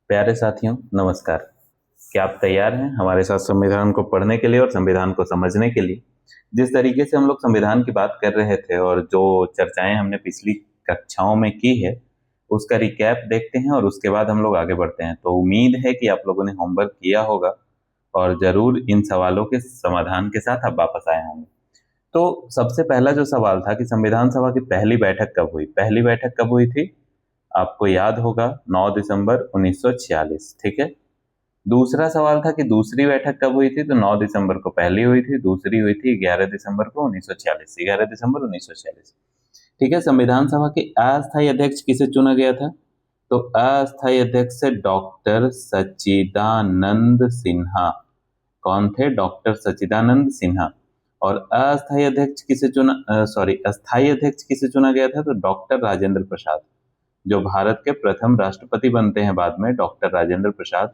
प्यारे साथियों, नमस्कार। क्या आप तैयार हैं हमारे साथ संविधान को पढ़ने के लिए और संविधान को समझने के लिए? जिस तरीके से हम लोग संविधान की बात कर रहे थे और जो चर्चाएं हमने पिछली कक्षाओं में की है, उसका रिकैप देखते हैं और उसके बाद हम लोग आगे बढ़ते हैं। तो उम्मीद है कि आप लोगों ने होमवर्क किया होगा और जरूर इन सवालों के समाधान के साथ आप वापस आए होंगे। तो सबसे पहला जो सवाल था कि संविधान सभा की पहली बैठक कब हुई? पहली बैठक कब हुई थी? आपको याद होगा, 9 दिसंबर 1946। ठीक है। दूसरा सवाल था कि दूसरी बैठक कब हुई थी? तो 9 दिसंबर को पहली हुई थी, दूसरी हुई थी 11 दिसंबर को 1946। 11 दिसंबर 1946। ठीक है। संविधान सभा के अस्थायी अध्यक्ष किसे चुना गया था? तो अस्थायी अध्यक्ष से डॉक्टर सच्चिदानंद सिन्हा। कौन थे? डॉक्टर सच्चिदानंद सिन्हा। और अस्थायी अध्यक्ष किसे चुना सॉरी अस्थायी अध्यक्ष किसे चुना गया था? तो डॉक्टर राजेंद्र प्रसाद, जो भारत के प्रथम राष्ट्रपति बनते हैं बाद में, डॉक्टर राजेंद्र प्रसाद,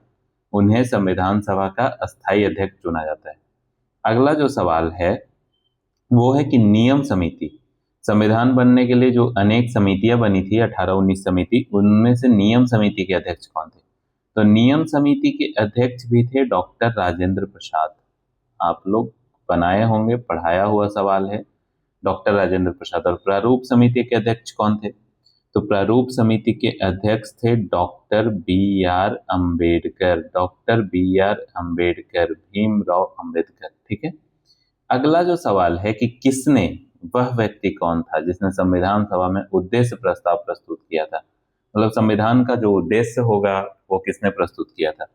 उन्हें संविधान सभा का अस्थायी अध्यक्ष चुना जाता है। अगला जो सवाल है वो है कि नियम समिति, संविधान बनने के लिए जो अनेक समितियां बनी थी, 18-19 समिति, उनमें से नियम समिति के अध्यक्ष कौन थे? तो नियम समिति के अध्यक्ष भी थे डॉक्टर राजेंद्र प्रसाद। आप लोग बनाए होंगे, पढ़ाया हुआ सवाल है, डॉक्टर राजेंद्र प्रसाद। और प्रारूप समिति के अध्यक्ष कौन थे? तो प्रारूप समिति के अध्यक्ष थे doctor B R Ambedkar. Doctor B R Ambedkar, Bhimrao Ambedkar. ठीक है। अगला जो सवाल है कि किसने, वह व्यक्ति कौन था जिसने संविधान सभा में उद्देश्य प्रस्ताव प्रस्तुत किया था? मतलब संविधान का जो उद्देश्य होगा वो किसने प्रस्तुत किया था?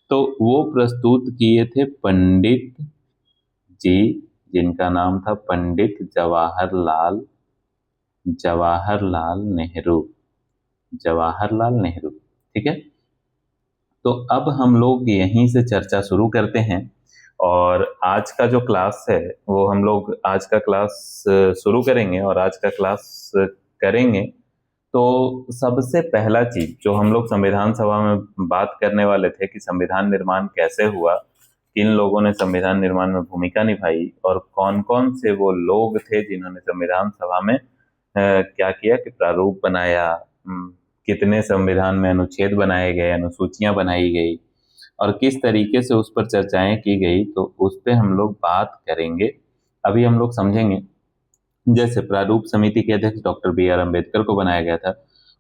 तो वो प्रस्तुत किए थे पंडित जी, जिनका नाम था पंडित जवाहरलाल नेहरू। जवाहरलाल नेहरू। ठीक है। तो अब हम लोग यहीं से चर्चा शुरू करते हैं और आज का जो क्लास है वो हम लोग आज का क्लास शुरू करेंगे और आज का क्लास करेंगे। तो सबसे पहला चीज जो हम लोग संविधान सभा में बात करने वाले थे कि संविधान निर्माण कैसे हुआ, किन लोगों ने संविधान निर्माण में भूमिका निभाई और कौन कौन से वो लोग थे जिन्होंने संविधान सभा में क्या किया कि प्रारूप बनाया, कितने संविधान में अनुच्छेद बनाए गए, अनुसूचियां बनाई गई और किस तरीके से उस पर चर्चाएं की गई, तो उस पे हम लोग बात करेंगे। अभी हम लोग समझेंगे। जैसे प्रारूप समिति के अध्यक्ष डॉक्टर बी आर अम्बेडकर को बनाया गया था,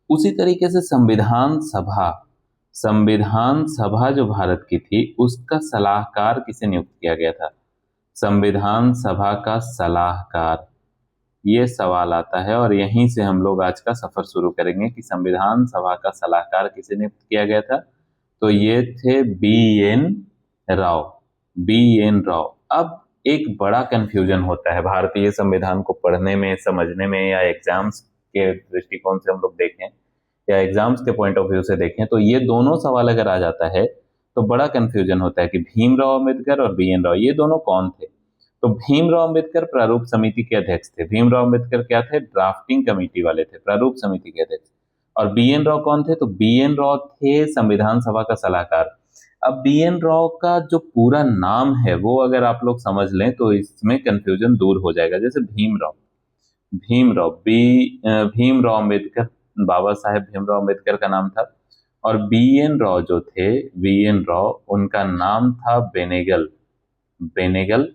उसी तरीके से संविधान सभा जो भारत की थी उसका सलाहकार किसे नियुक्त किया गया था? संविधान सभा का सलाहकार, ये सवाल आता है और यहीं से हम लोग आज का सफर शुरू करेंगे कि संविधान सभा का सलाहकार किसे नियुक्त किया गया था। तो ये थे B N Rau. B N Rau. अब एक बड़ा कंफ्यूजन होता है भारतीय संविधान को पढ़ने में, समझने में, या एग्जाम्स के दृष्टिकोण से हम लोग देखें या एग्जाम्स के पॉइंट ऑफ व्यू से देखें, तो ये दोनों सवाल अगर आ जाता है तो बड़ा कंफ्यूजन होता है कि भीमराव अम्बेडकर और बी एन राव ये दोनों कौन थे? तो भीमराव अम्बेडकर प्रारूप समिति के अध्यक्ष थे। भीमराव अम्बेडकर क्या थे? ड्राफ्टिंग कमेटी वाले थे, प्रारूप समिति के अध्यक्ष। और बी एन राव कौन थे? तो बी एन राव थे संविधान सभा का सलाहकार। अब बी एन राव का जो पूरा नाम है वो अगर आप लोग समझ लें तो इसमें कंफ्यूजन दूर हो जाएगा। जैसे भीमराव अम्बेडकर, बाबा साहेब भीमराव अम्बेडकर का नाम था। और बी एन राव जो थे, बी एन राव, उनका नाम था बेनेगल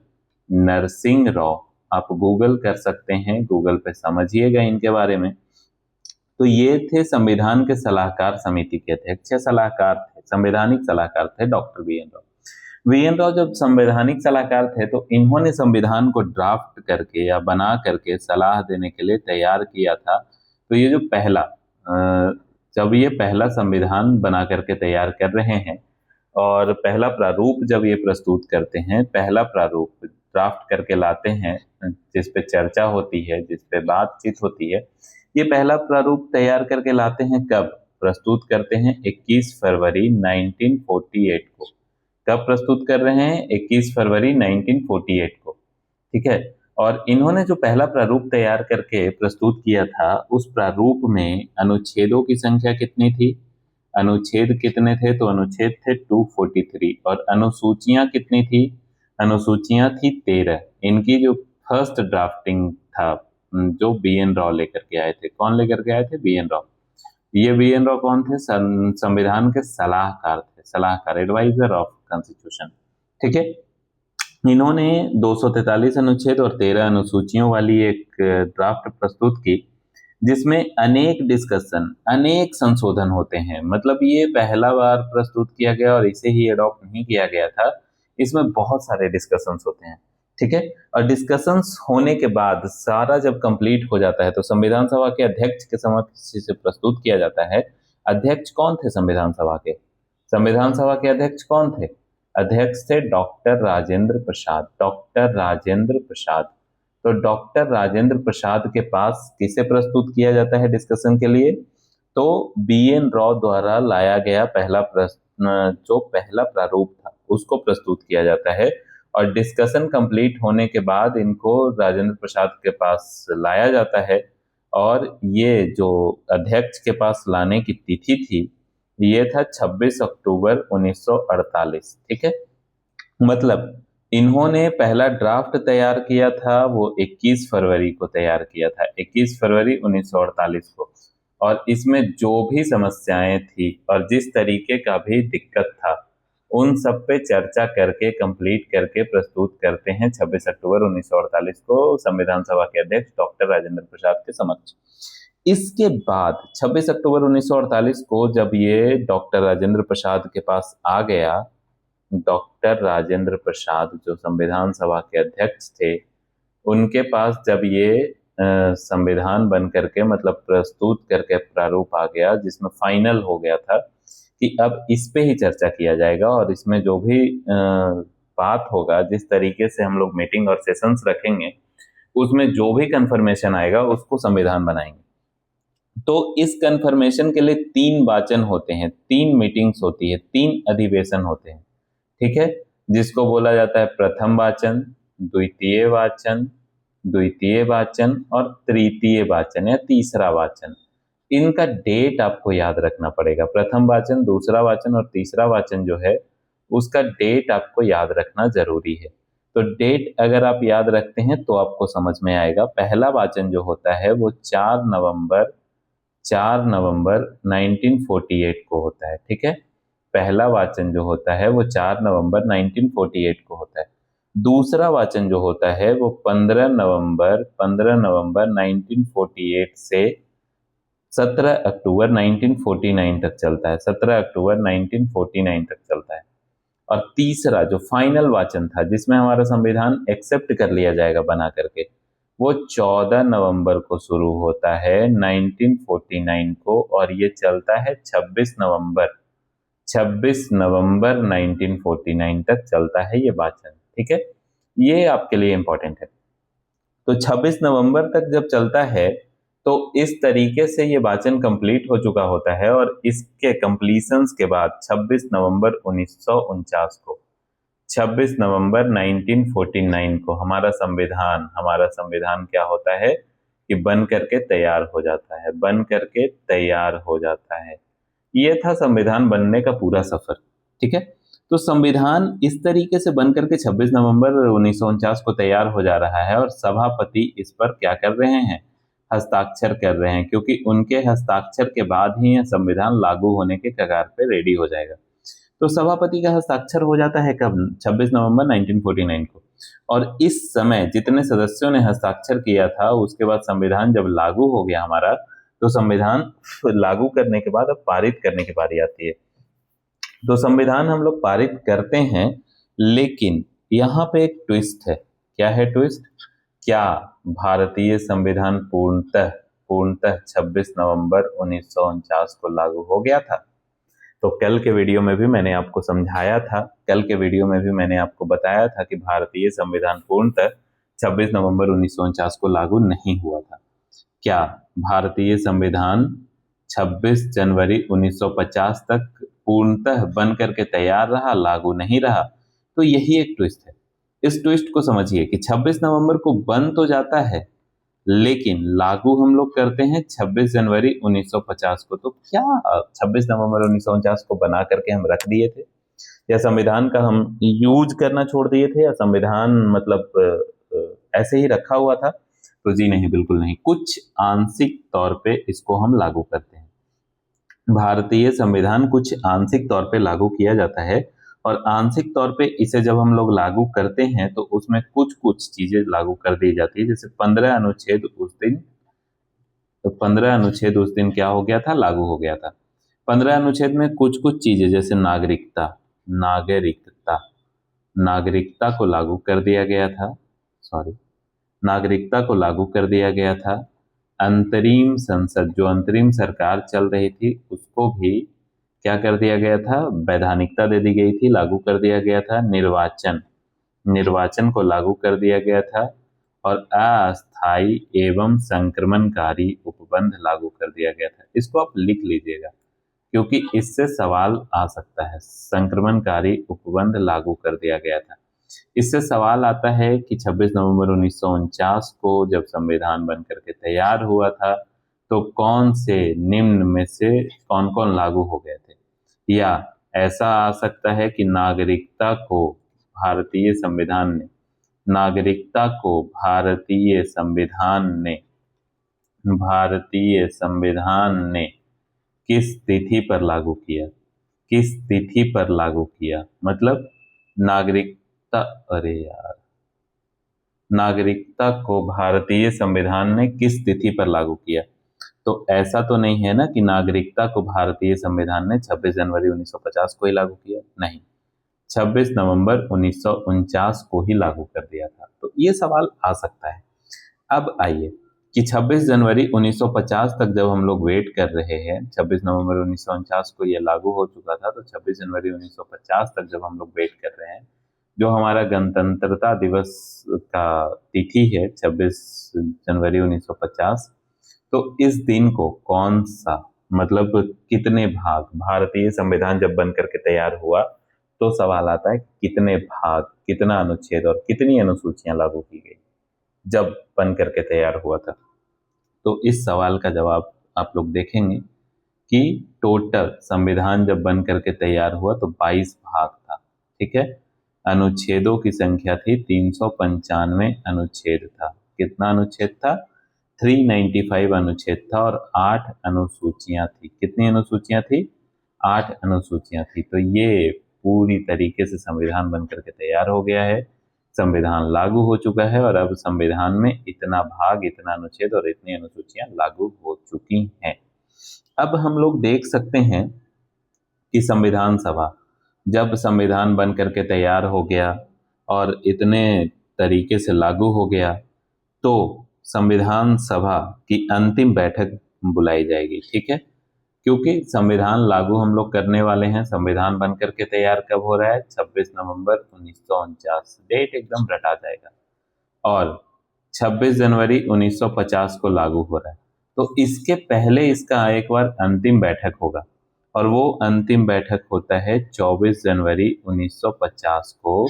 नरसिंह राव। आप गूगल कर सकते हैं, गूगल पे समझिएगा इनके बारे में। तो ये थे संविधान के सलाहकार समिति के अध्यक्ष, सलाहकार थे, संवैधानिक सलाहकार थे doctor B N Rau. B N Rau जब संवैधानिक सलाहकार थे तो इन्होंने संविधान को ड्राफ्ट करके या बना करके सलाह देने के लिए तैयार किया था। तो ये जो जब ये पहला संविधान बना करके तैयार कर रहे हैं और पहला प्रारूप जब ये प्रस्तुत करते हैं, पहला प्रारूप ड्राफ्ट करके लाते हैं जिस पे चर्चा होती है, जिस पे बातचीत होती है, ये पहला प्रारूप तैयार करके लाते हैं कब? प्रस्तुत करते हैं 21 फरवरी 1948 को। कब प्रस्तुत कर रहे हैं? 21 फरवरी 1948 को। ठीक है। और इन्होंने जो पहला प्रारूप तैयार करके प्रस्तुत किया था, उस प्रारूप में अनुच्छेदों की संख्या कितनी थी? अनुच्छेद कितने थे? तो अनुच्छेद थे 243। और अनुसूचियां कितनी थी? अनुसूचियां थी 13। इनकी जो फर्स्ट ड्राफ्टिंग था जो बी एन राव लेकर के आए थे। कौन लेकर के आए थे? B N Rau. ये बी एन राव कौन थे? संविधान के सलाहकार थे, सलाहकार, एडवाइजर ऑफ कॉन्स्टिट्यूशन। ठीक है, इन्होंने 243 अनुच्छेद और 13 अनुसूचियों वाली एक ड्राफ्ट प्रस्तुत की, जिसमें अनेक डिस्कशन, अनेक संशोधन होते हैं। मतलब ये पहला बार प्रस्तुत किया गया और इसे ही अडॉप्ट नहीं किया गया था, इसमें बहुत सारे डिस्कशंस होते हैं। ठीक है, और डिस्कशंस होने के बाद सारा जब कंप्लीट हो जाता है तो संविधान सभा के अध्यक्ष के समक्ष इसे प्रस्तुत किया जाता है। अध्यक्ष कौन थे संविधान सभा के? संविधान सभा के अध्यक्ष कौन थे? अध्यक्ष थे डॉक्टर राजेंद्र प्रसाद, डॉक्टर राजेंद्र प्रसाद। तो डॉक्टर राजेंद्र प्रसाद के पास किसे प्रस्तुत किया जाता है डिस्कशन के लिए? तो बी एन राव द्वारा लाया गया पहला प्रश्न, जो पहला प्रारूप था, उसको प्रस्तुत किया जाता है। और डिस्कशन कंप्लीट होने के बाद इनको राजेंद्र प्रसाद के पास लाया जाता है, और ये जो अध्यक्ष के पास लाने की तिथि थी, ये था 26 अक्टूबर 1948। ठीक है, मतलब इन्होंने पहला ड्राफ्ट तैयार किया था वो 21 फरवरी को तैयार किया था, 21 फरवरी 1948 को। और इसमें जो भी समस्याएं थी और जिस तरीके का भी दिक्कत था, उन सब पे चर्चा करके कंप्लीट करके प्रस्तुत करते हैं 26 अक्टूबर 1948 को संविधान सभा के अध्यक्ष डॉक्टर राजेंद्र प्रसाद के समक्ष। इसके बाद 26 अक्टूबर 1948 को जब ये डॉक्टर राजेंद्र प्रसाद के पास आ गया, डॉक्टर राजेंद्र प्रसाद जो संविधान सभा के अध्यक्ष थे, उनके पास जब ये संविधान बन करके, मतलब प्रस्तुत करके प्रारूप आ गया, जिसमें फाइनल हो गया था कि अब इस पे ही चर्चा किया जाएगा और इसमें जो भी बात होगा, जिस तरीके से हम लोग मीटिंग और सेशंस रखेंगे, उसमें जो भी कंफर्मेशन आएगा उसको संविधान बनाएंगे। तो इस कंफर्मेशन के लिए 3 वाचन होते हैं, 3 मीटिंग्स होती है, 3 अधिवेशन होते हैं। ठीक है, जिसको बोला जाता है प्रथम वाचन, द्वितीय वाचन, द्वितीय वाचन और तृतीय वाचन या तीसरा वाचन। इनका डेट आपको याद रखना पड़ेगा। प्रथम वाचन, दूसरा वाचन और तीसरा वाचन जो है, उसका डेट आपको याद रखना जरूरी है। तो डेट अगर आप याद रखते हैं तो आपको समझ में आएगा। पहला वाचन जो होता है वो 4 नवंबर 1948 को होता है। ठीक है, पहला वाचन जो होता है वो 4 नवंबर 1948 को होता है। दूसरा वाचन जो होता है वो 15 नवंबर 1948 से 17 अक्टूबर 1949 तक चलता है, 17 अक्टूबर 1949 तक चलता है। और तीसरा जो फाइनल वाचन था, जिसमें हमारा संविधान एक्सेप्ट कर लिया जाएगा बना करके, वो 14 नवंबर को शुरू होता है 1949 को, और ये चलता है 26 नवंबर 1949 तक चलता है ये वाचन। ठीक है, ये आपके लिए इंपॉर्टेंट है। तो 26 नवंबर तक जब चलता है तो इस तरीके से ये वाचन कंप्लीट हो चुका होता है, और इसके कंप्लीशंस के बाद 26 नवंबर 1949 को, 26 नवंबर 1949 को हमारा संविधान क्या होता है कि बन करके तैयार हो जाता है, बन करके तैयार हो जाता है। ये था संविधान बनने का पूरा सफर। ठीक है, तो संविधान इस तरीके से बन करके 26 नवंबर 1949 को तैयार हो जा रहा है, और सभापति इस पर क्या कर रहे हैं? हस्ताक्षर कर रहे हैं, क्योंकि उनके हस्ताक्षर के बाद ही यह संविधान लागू होने के कगार पे रेडी हो जाएगा। तो सभापति का हस्ताक्षर हो जाता है कब? 26 नवंबर 1949 को। और इस समय जितने सदस्यों ने हस्ताक्षर किया था, उसके बाद संविधान जब लागू हो गया हमारा, तो संविधान लागू करने के बाद अब पारित करने की बारी आती है। तो संविधान हम लोग पारित करते हैं, लेकिन यहाँ पे एक ट्विस्ट है। क्या है ट्विस्ट? क्या भारतीय संविधान पूर्णतः 26 नवंबर 1949 को लागू हो गया था? तो कल के वीडियो में भी मैंने आपको समझाया था, कल के वीडियो में भी मैंने आपको बताया था कि भारतीय संविधान पूर्णतः 26 नवंबर 1949 को लागू नहीं हुआ था। क्या भारतीय संविधान 26 जनवरी 1950 तक पूर्णतः बन करके तैयार रहा, लागू नहीं रहा? तो यही एक ट्विस्ट है। इस ट्विस्ट को समझिए कि 26 नवंबर को बन तो जाता है, लेकिन लागू हम लोग करते हैं 26 जनवरी 1950 को। तो क्या 26 नवंबर 1949 को बना करके हम रख दिए थे, या संविधान का हम यूज करना छोड़ दिए थे, या संविधान मतलब ऐसे ही रखा हुआ था? तो जी नहीं, बिल्कुल नहीं। कुछ आंशिक तौर पे इसको हम लागू करते हैं। भारतीय संविधान कुछ आंशिक तौर पे लागू किया जाता है, और आंशिक तौर पे इसे जब हम लोग लागू करते हैं तो उसमें कुछ कुछ चीजें लागू कर दी जाती है। जैसे 15 अनुच्छेद उस दिन क्या हो गया था, लागू हो गया था। 15 अनुच्छेद में कुछ कुछ चीजें जैसे नागरिकता नागरिकता को लागू कर दिया गया था। सॉरी, नागरिकता को लागू कर दिया गया था। अंतरिम संसद, जो अंतरिम सरकार चल रही थी, उसको भी क्या कर दिया गया था, वैधानिकता दे दी गई थी, लागू कर दिया गया था। निर्वाचन को लागू कर दिया गया था, और अस्थायी एवं संक्रमणकारी उपबंध लागू कर दिया गया था। इसको आप लिख लीजिएगा क्योंकि इससे सवाल आ सकता है। संक्रमणकारी उपबंध लागू कर दिया गया था। इससे सवाल आता है कि 26 नवंबर 1949 को जब संविधान बन करके तैयार हुआ था तो कौन से निम्न में से कौन कौन लागू हो गए थे। या ऐसा आ सकता है कि नागरिकता को भारतीय संविधान ने किस तिथि पर लागू किया, किस तिथि पर लागू किया, मतलब नागरिकता, अरे यार, नागरिकता को भारतीय संविधान ने किस तिथि पर लागू किया। तो ऐसा तो नहीं है ना कि नागरिकता को भारतीय संविधान ने 26 जनवरी 1950 को ही लागू किया, नहीं, 26 नवंबर 1949 को ही लागू कर दिया था। तो ये सवाल आ सकता है। अब आइए कि 26 जनवरी 1950 तक जब हम लोग वेट कर रहे हैं, 26 नवंबर 1949 को ये लागू हो चुका था, तो 26 जनवरी 1950 तक जब हम लोग वेट कर रहे हैं, जो हमारा गणतंत्रता दिवस का तिथि है 26 जनवरी 1950, तो इस दिन को कौन सा, मतलब कितने भाग, भारतीय संविधान जब बन करके तैयार हुआ तो सवाल आता है कितने भाग, कितना अनुच्छेद और कितनी अनुसूचियां लागू की गई जब बन करके तैयार हुआ था। तो इस सवाल का जवाब आप लोग देखेंगे कि टोटल संविधान जब बन करके तैयार हुआ तो 22 भाग था, ठीक है। अनुच्छेदों की संख्या थी 395 अनुच्छेद था। कितना अनुच्छेद था, 395 अनुच्छेद था, और 8 अनुसूचियां थी। कितनी अनुसूचियां थी, 8 अनुसूचियां थी। तो ये पूरी तरीके से संविधान बन करके तैयार हो गया है, संविधान लागू हो चुका है, और अब संविधान में इतना भाग, इतना अनुच्छेद और इतनी अनुसूचियां लागू हो चुकी हैं। अब हम लोग देख सकते हैं कि संविधान सभा, जब संविधान बन करके तैयार हो गया और इतने तरीके से लागू हो गया, तो संविधान सभा की अंतिम बैठक बुलाई जाएगी, ठीक है। क्योंकि संविधान लागू हम लोग करने वाले हैं, संविधान बन करके तैयार कब हो रहा है, 26 नवंबर 1949, डेट एकदम रटा जाएगा, और 26 जनवरी 1950 को लागू हो रहा है। तो इसके पहले इसका एक बार अंतिम बैठक होगा, और वो अंतिम बैठक होता है 24 जनवरी 1950 को।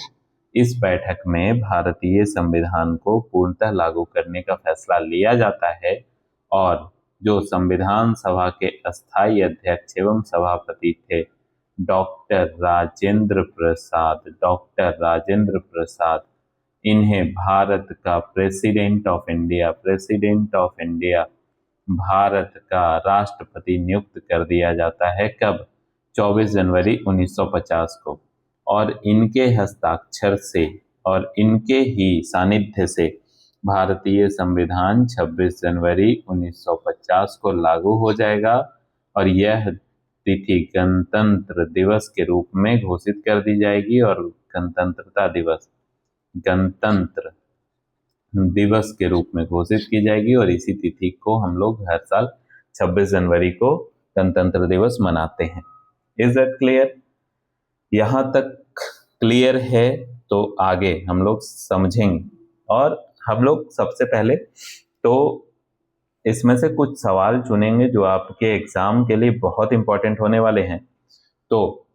इस बैठक में भारतीय संविधान को पूर्णतः लागू करने का फैसला लिया जाता है, और जो संविधान सभा के अस्थायी अध्यक्ष एवं सभापति थे डॉक्टर राजेंद्र प्रसाद, इन्हें भारत का प्रेसिडेंट ऑफ इंडिया, भारत का राष्ट्रपति नियुक्त कर दिया जाता है। कब, 24 जनवरी 1950 को। और इनके हस्ताक्षर से और इनके ही सानिध्य से भारतीय संविधान 26 जनवरी 1950 को लागू हो जाएगा, और यह तिथि गणतंत्र दिवस के रूप में घोषित कर दी जाएगी, और गणतंत्र दिवस के रूप में घोषित की जाएगी, और इसी तिथि को हम लोग हर साल 26 जनवरी को गणतंत्र दिवस मनाते हैं। Is that clear? यहाँ तक क्लियर है तो आगे हम लोग समझेंगे, और हम लोग सबसे पहले तो इसमें से कुछ सवाल चुनेंगे जो आपके एग्जाम के लिए बहुत इंपॉर्टेंट होने वाले हैं। तो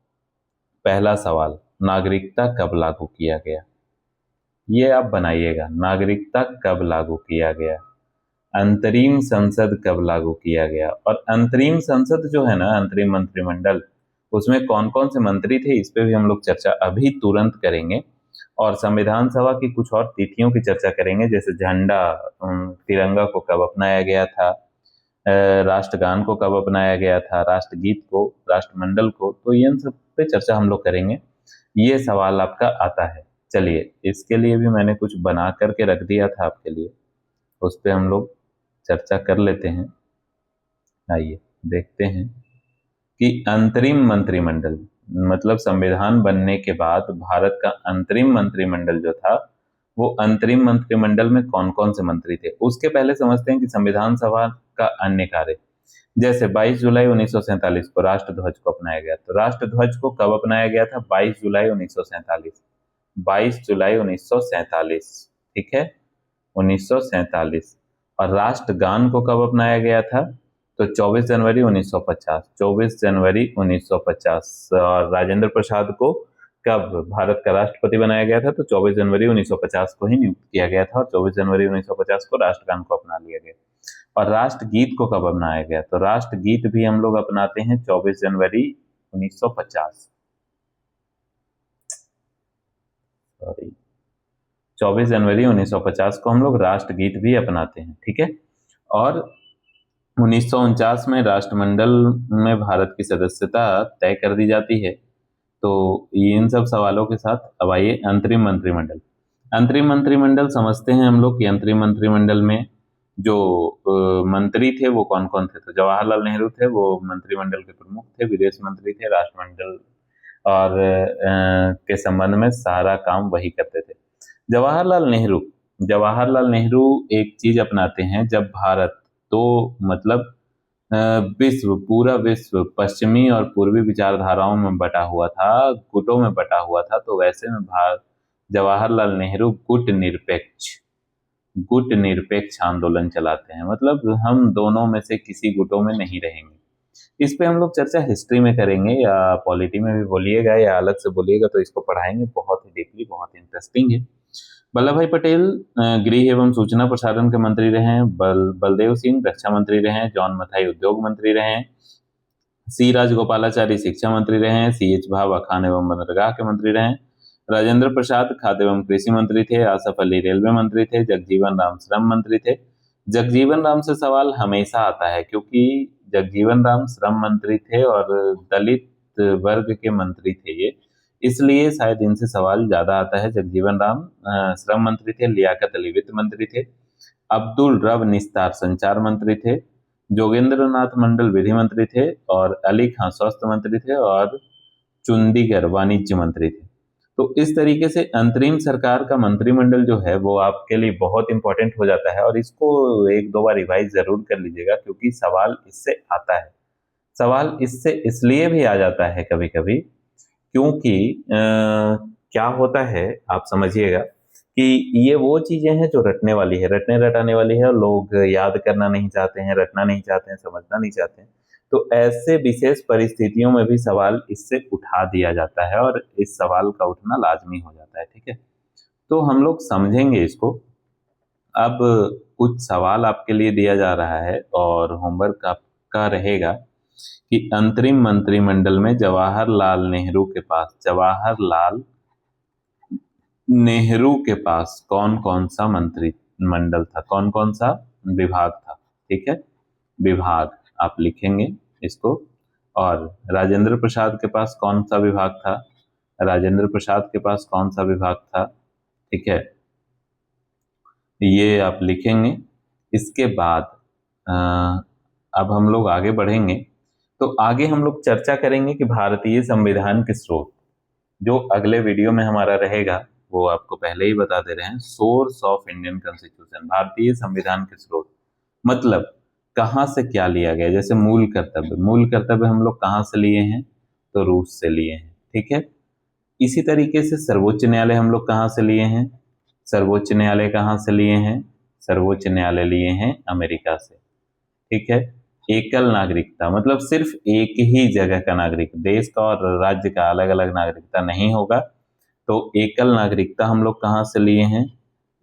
पहला सवाल, नागरिकता कब लागू किया गया, ये आप बनाइएगा। नागरिकता कब लागू किया गया, अंतरिम संसद कब लागू किया गया, और अंतरिम संसद जो है ना, अंतरिम मंत्रिमंडल, उसमें कौन कौन से मंत्री थे, इस पे भी हम लोग चर्चा अभी तुरंत करेंगे। और संविधान सभा की कुछ और तिथियों की चर्चा करेंगे, जैसे झंडा, तिरंगा को कब अपनाया गया था, राष्ट्रगान को कब अपनाया गया था, राष्ट्रगीत को, राष्ट्रमंडल को, तो इन सब पे चर्चा हम लोग करेंगे। ये सवाल आपका आता है। चलिए, इसके लिए भी मैंने कुछ बना करके रख दिया था आपके लिए, उस पे हम लोग चर्चा कर लेते हैं। आइए देखते हैं कि अंतरिम मंत्रिमंडल, मतलब संविधान बनने के बाद भारत का अंतरिम मंत्रिमंडल जो था, वो अंतरिम मंत्रिमंडल में कौन कौन से मंत्री थे। उसके पहले समझते हैं कि संविधान सभा का अन्य कार्य। जैसे 22 जुलाई 1947 को राष्ट्रध्वज को अपनाया गया, तो राष्ट्रध्वज को कब अपनाया गया था? 22 जुलाई 1947। 22 जुलाई 1947, ठीक है, 1947। और राष्ट्रगान को कब अपनाया गया था? तो 24 जनवरी 1950, 24 जनवरी 1950। और राजेंद्र प्रसाद को कब भारत का राष्ट्रपति बनाया गया था? तो 24 जनवरी 1950 को ही नियुक्त किया गया था और 24 जनवरी 1950 को राष्ट्रगान को अपना लिया गया। और राष्ट्रगीत को कब अपनाया गया? तो राष्ट्रगीत भी हम लोग अपनाते हैं 24 जनवरी 1950, सॉरी 24 जनवरी 1950 को हम लोग राष्ट्रगीत भी अपनाते हैं, ठीक है। और 1949 में राष्ट्रमंडल में भारत की सदस्यता तय कर दी जाती है। तो इन सब सवालों के साथ अब आइए अंतरिम मंत्रिमंडल। अंतरिम मंत्रिमंडल समझते हैं हम लोग कि अंतरिम मंत्रिमंडल में जो मंत्री थे वो कौन कौन थे। तो जवाहरलाल नेहरू थे, वो मंत्रिमंडल के प्रमुख थे, विदेश मंत्री थे, राष्ट्रमंडल और के संबंध में सारा काम वही करते थे। जवाहरलाल नेहरू एक चीज अपनाते हैं, जब भारत तो मतलब पूरा विश्व पश्चिमी और पूर्वी विचारधाराओं में बटा हुआ था, गुटों में बटा हुआ था, तो वैसे में जवाहरलाल नेहरू गुट निरपेक्ष आंदोलन चलाते हैं। मतलब हम दोनों में से किसी गुटों में नहीं रहेंगे। इस पे हम लोग चर्चा हिस्ट्री में करेंगे, या पॉलिटी में भी बोलिएगा या अलग से बोलिएगा, तो इसको पढ़ाएंगे, बहुत ही डीपली, बहुत इंटरेस्टिंग है। वल्लभ भाई पटेल गृह एवं सूचना प्रसारण के मंत्री रहे हैं। बलदेव सिंह रक्षा मंत्री रहे हैं। जॉन मथाई उद्योग मंत्री रहे हैं। सी राजगोपालाचारी शिक्षा मंत्री रहे हैं। सी एच भाभा खान एवं बंदरगाह के मंत्री रहे हैं। राजेंद्र प्रसाद खाद्य एवं कृषि मंत्री थे। आसफ अली रेलवे मंत्री थे। जगजीवन राम श्रम मंत्री थे। जगजीवन राम से सवाल हमेशा आता है, क्योंकि जगजीवन राम श्रम मंत्री थे और दलित वर्ग के मंत्री थे ये, इसलिए शायद इनसे सवाल ज्यादा आता है। जगजीवन राम श्रम मंत्री थे। लियाकत अली वित्त मंत्री थे। अब्दुल रब निस्तार संचार मंत्री थे। जोगेंद्र नाथ मंडल विधि मंत्री थे। और अली खां स्वास्थ्य मंत्री थे। और चुंदीगर वाणिज्य मंत्री थे। तो इस तरीके से अंतरिम सरकार का मंत्रिमंडल जो है वो आपके लिए बहुत इंपॉर्टेंट हो जाता है, और इसको एक दो बार रिवाइज जरूर कर लीजिएगा, क्योंकि सवाल इससे आता है। सवाल इससे इसलिए भी आ जाता है कभी कभी, क्योंकि क्या होता है आप समझिएगा कि ये वो चीजें हैं जो रटने वाली है, रटने रटाने वाली है, और लोग याद करना नहीं चाहते हैं, रटना नहीं चाहते हैं, समझना नहीं चाहते हैं। तो ऐसे विशेष परिस्थितियों में भी सवाल इससे उठा दिया जाता है, और इस सवाल का उठना लाजमी हो जाता है, ठीक है। तो हम लोग समझेंगे इसको। अब कुछ सवाल आपके लिए दिया जा रहा है, और होमवर्क आपका रहेगा कि अंतरिम मंत्रिमंडल में जवाहरलाल नेहरू के पास कौन कौन सा मंत्रिमंडल था, कौन कौन सा विभाग था, ठीक है। विभाग आप लिखेंगे इसको। और राजेंद्र प्रसाद के पास कौन सा विभाग था? राजेंद्र प्रसाद के पास कौन सा विभाग था, ठीक है, ये आप लिखेंगे। इसके बाद अब हम लोग आगे बढ़ेंगे। तो आगे हम लोग चर्चा करेंगे कि भारतीय संविधान के स्रोत, जो अगले वीडियो में हमारा रहेगा, वो आपको पहले ही बता दे रहे हैं। सोर्स ऑफ इंडियन कॉन्स्टिट्यूशन, भारतीय संविधान के स्रोत, मतलब कहाँ से क्या लिया गया। जैसे मूल कर्तव्य हम लोग कहाँ से लिए हैं? तो रूस से लिए हैं, ठीक है। इसी तरीके से सर्वोच्च न्यायालय हम लोग कहाँ से लिए हैं? सर्वोच्च न्यायालय कहाँ से लिए हैं? सर्वोच्च न्यायालय लिए हैं अमेरिका से, ठीक है। एकल नागरिकता, मतलब सिर्फ एक ही जगह का नागरिक, देश का और राज्य का अलग अलग नागरिकता नहीं होगा। तो एकल नागरिकता हम लोग कहाँ से लिए हैं?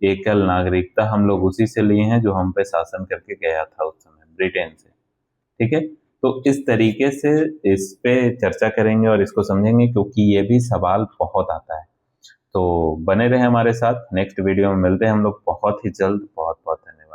एकल नागरिकता हम लोग उसी से लिए हैं जो हम पे शासन करके गया था उस समय, ब्रिटेन से, ठीक है। तो इस तरीके से इस पे चर्चा करेंगे और इसको समझेंगे, क्योंकि ये भी सवाल बहुत आता है। तो बने रहे हमारे साथ। नेक्स्ट वीडियो में मिलते हैं हम लोग बहुत ही जल्द। बहुत बहुत